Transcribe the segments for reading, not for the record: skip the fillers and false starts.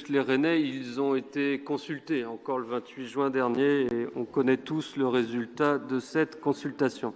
tous les Rennais, ils ont été consultés encore le 28 juin dernier et on connaît tous le résultat de cette consultation.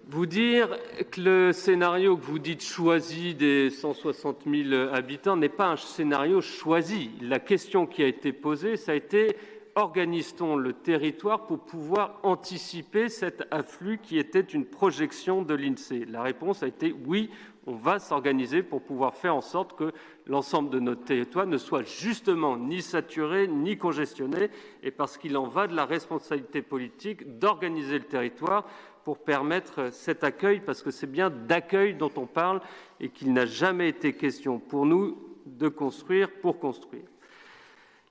Vous dire que le scénario que vous dites choisi des 160 000 habitants n'est pas un scénario choisi. La question qui a été posée, ça a été organise-t-on le territoire pour pouvoir anticiper cet afflux qui était une projection de l'INSEE? La réponse a été oui, on va s'organiser pour pouvoir faire en sorte que l'ensemble de notre territoire ne soit justement ni saturé ni congestionné, et parce qu'il en va de la responsabilité politique d'organiser le territoire pour permettre cet accueil, parce que c'est bien d'accueil dont on parle et qu'il n'a jamais été question pour nous de construire pour construire.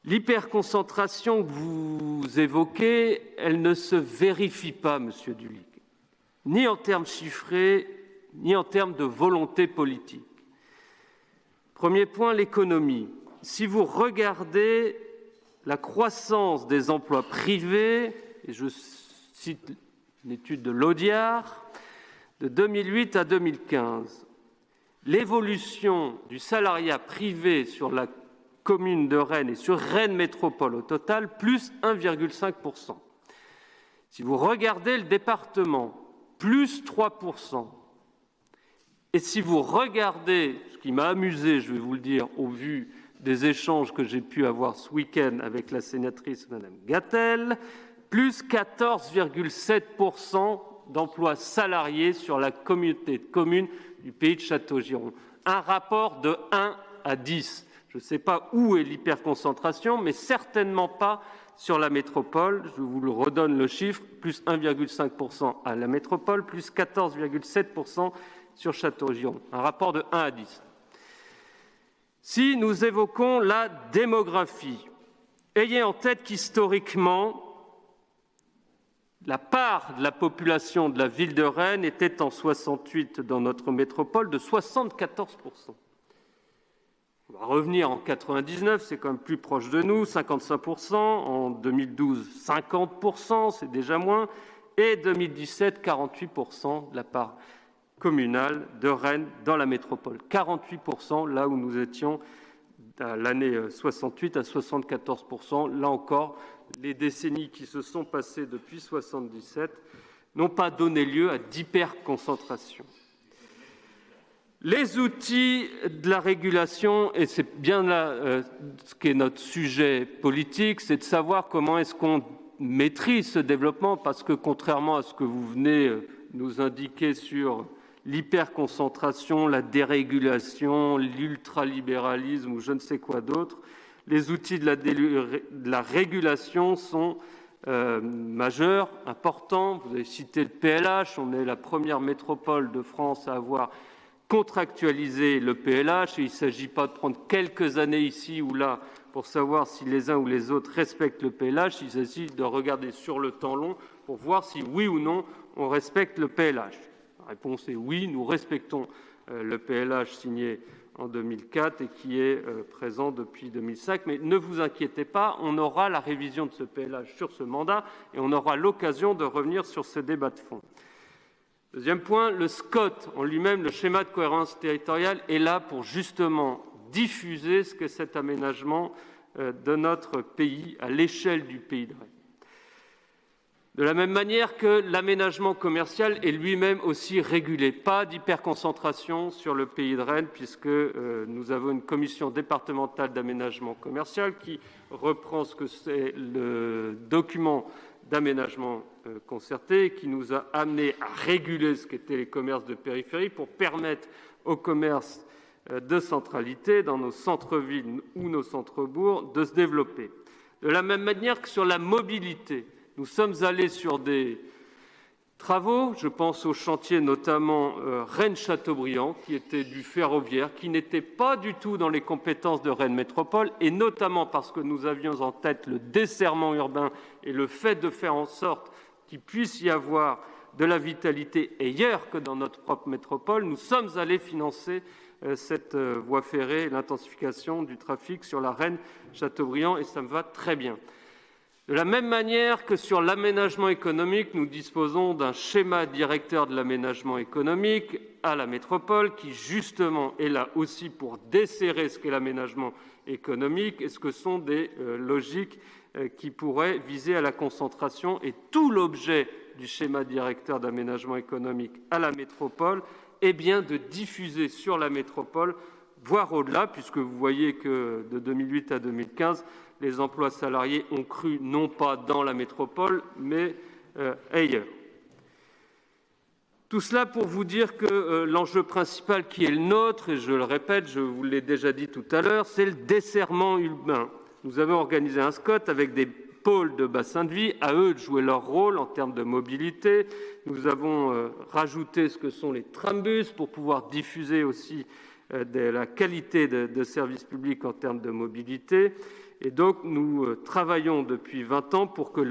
L'hyperconcentration que vous évoquez, elle ne se vérifie pas, Monsieur Dulic, ni en termes chiffrés, ni en termes de volonté politique. Premier point, l'économie. Si vous regardez la croissance des emplois privés, et je cite une étude de l'Audiard, de 2008 à 2015, l'évolution du salariat privé sur la commune de Rennes et sur Rennes Métropole au total, plus 1,5%. Si vous regardez le département, plus 3%. Et si vous regardez, ce qui m'a amusé, je vais vous le dire, au vu des échanges que j'ai pu avoir ce week-end avec la sénatrice Madame Gatel, plus 14,7% d'emplois salariés sur la communauté de communes du pays de Château-Giron. Un rapport de 1 à 10. Je ne sais pas où est l'hyperconcentration, mais certainement pas sur la métropole. Je vous le redonne le chiffre, plus 1,5% à la métropole, plus 14,7% sur Château-Giron. Un rapport de 1 à 10. Si nous évoquons la démographie, ayez en tête qu'historiquement, la part de la population de la ville de Rennes était en 68 dans notre métropole de 74%. On va revenir en 99, c'est quand même plus proche de nous, 55%. En 2012, 50%, c'est déjà moins. Et 2017, 48% de la part communale de Rennes dans la métropole. 48%, là où nous étions à l'année 68 à 74%. Là encore, les décennies qui se sont passées depuis 77 n'ont pas donné lieu à d'hyperconcentration. Les outils de la régulation, et c'est bien là ce qui est notre sujet politique, c'est de savoir comment est-ce qu'on maîtrise ce développement, parce que contrairement à ce que vous venez nous indiquer sur l'hyperconcentration, la dérégulation, l'ultralibéralisme ou je ne sais quoi d'autre, les outils de la régulation sont majeurs, importants. Vous avez cité le PLH, on est la première métropole de France à avoir contractualiser le PLH, et il ne s'agit pas de prendre quelques années ici ou là pour savoir si les uns ou les autres respectent le PLH, il s'agit de regarder sur le temps long pour voir si oui ou non on respecte le PLH. La réponse est oui, nous respectons le PLH signé en 2004 et qui est présent depuis 2005, mais ne vous inquiétez pas, on aura la révision de ce PLH sur ce mandat et on aura l'occasion de revenir sur ce débat de fond. Deuxième point, le SCOT en lui-même, le schéma de cohérence territoriale, est là pour justement diffuser ce qu'est cet aménagement de notre pays à l'échelle du pays de Rennes. De la même manière que l'aménagement commercial est lui-même aussi régulé. Pas d'hyperconcentration sur le pays de Rennes, puisque nous avons une commission départementale d'aménagement commercial qui reprend ce que c'est le document d'aménagement concerté, qui nous a amené à réguler ce qu'étaient les commerces de périphérie pour permettre aux commerces de centralité dans nos centres-villes ou nos centres-bourgs de se développer. De la même manière que sur la mobilité, nous sommes allés sur des travaux, je pense au chantier notamment Rennes-Châteaubriand, qui était du ferroviaire, qui n'était pas du tout dans les compétences de Rennes Métropole, et notamment parce que nous avions en tête le desserrement urbain et le fait de faire en sorte qu'il puisse y avoir de la vitalité ailleurs que dans notre propre métropole, nous sommes allés financer cette voie ferrée et l'intensification du trafic sur la Rennes-Châteaubriand, et ça me va très bien. De la même manière que sur l'aménagement économique, nous disposons d'un schéma directeur de l'aménagement économique à la métropole qui, justement, est là aussi pour desserrer ce qu'est l'aménagement économique? Est-ce que ce sont des logiques qui pourraient viser à la concentration? Et tout l'objet du schéma directeur d'aménagement économique à la métropole est bien de diffuser sur la métropole, voire au-delà, puisque vous voyez que de 2008 à 2015, les emplois salariés ont cru non pas dans la métropole, mais ailleurs. Tout cela pour vous dire que l'enjeu principal qui est le nôtre, et je le répète, je vous l'ai déjà dit tout à l'heure, c'est le desserrement urbain. Nous avons organisé un SCOT avec des pôles de bassin de vie, à eux de jouer leur rôle en termes de mobilité. Nous avons rajouté ce que sont les trambus pour pouvoir diffuser aussi de la qualité de services publics en termes de mobilité. Et donc, nous travaillons depuis 20 ans pour que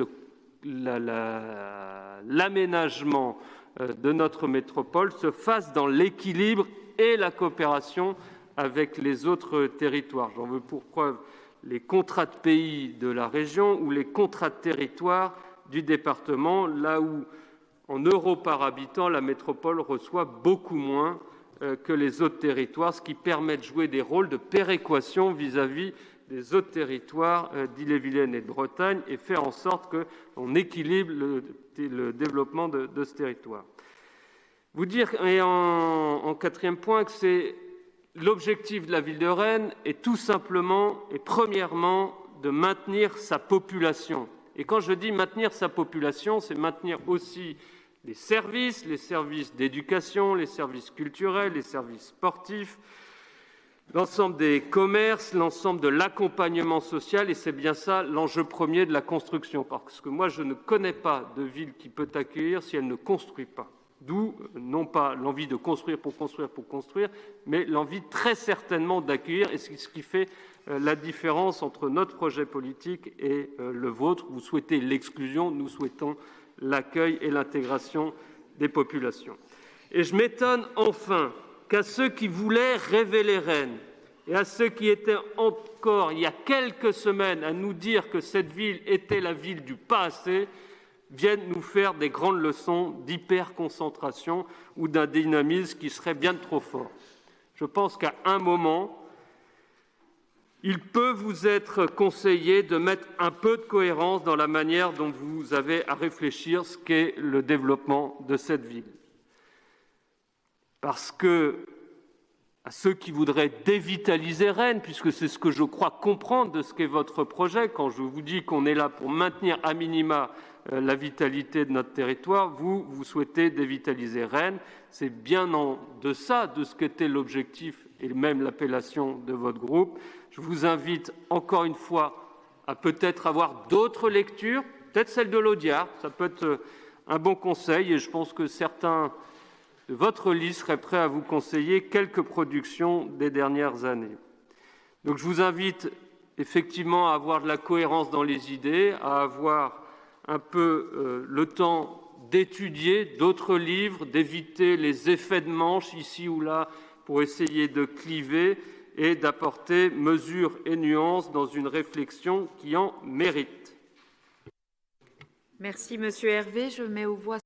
l'aménagement de notre métropole se fasse dans l'équilibre et la coopération avec les autres territoires. J'en veux pour preuve les contrats de pays de la région ou les contrats de territoire du département, là où, en euros par habitant, la métropole reçoit beaucoup moins que les autres territoires, ce qui permet de jouer des rôles de péréquation vis-à-vis des autres territoires d'Ille-et-Vilaine et de Bretagne et faire en sorte qu'on équilibre le développement de ce territoire. Vous dire, et en quatrième point, que c'est l'objectif de la ville de Rennes est tout simplement et premièrement de maintenir sa population. Et quand je dis maintenir sa population, c'est maintenir aussi les services d'éducation, les services culturels, les services sportifs, l'ensemble des commerces, l'ensemble de l'accompagnement social, et c'est bien ça l'enjeu premier de la construction. Parce que moi, je ne connais pas de ville qui peut accueillir si elle ne construit pas. D'où, non pas l'envie de construire, mais l'envie très certainement d'accueillir, et c'est ce qui fait la différence entre notre projet politique et le vôtre. Vous souhaitez l'exclusion, nous souhaitons l'accueil et l'intégration des populations. Et je m'étonne enfin qu'à ceux qui voulaient révéler Rennes et à ceux qui étaient encore, il y a quelques semaines, à nous dire que cette ville était la ville du pas assez, viennent nous faire des grandes leçons d'hyperconcentration ou d'un dynamisme qui serait bien trop fort. Je pense qu'à un moment, il peut vous être conseillé de mettre un peu de cohérence dans la manière dont vous avez à réfléchir ce qu'est le développement de cette ville. Parce que, à ceux qui voudraient dévitaliser Rennes, puisque c'est ce que je crois comprendre de ce qu'est votre projet, quand je vous dis qu'on est là pour maintenir à minima la vitalité de notre territoire, vous souhaitez dévitaliser Rennes. C'est bien en deçà de ce qu'était l'objectif et même l'appellation de votre groupe. Je vous invite encore une fois à peut-être avoir d'autres lectures, peut-être celle de l'Audiard, ça peut être un bon conseil, et je pense que certains de votre liste seraient prêts à vous conseiller quelques productions des dernières années. Donc je vous invite effectivement à avoir de la cohérence dans les idées, à avoir un peu le temps d'étudier d'autres livres, d'éviter les effets de manche ici ou là pour essayer de cliver et d'apporter mesures et nuances dans une réflexion qui en mérite. Merci Monsieur Hervé. Je mets aux voix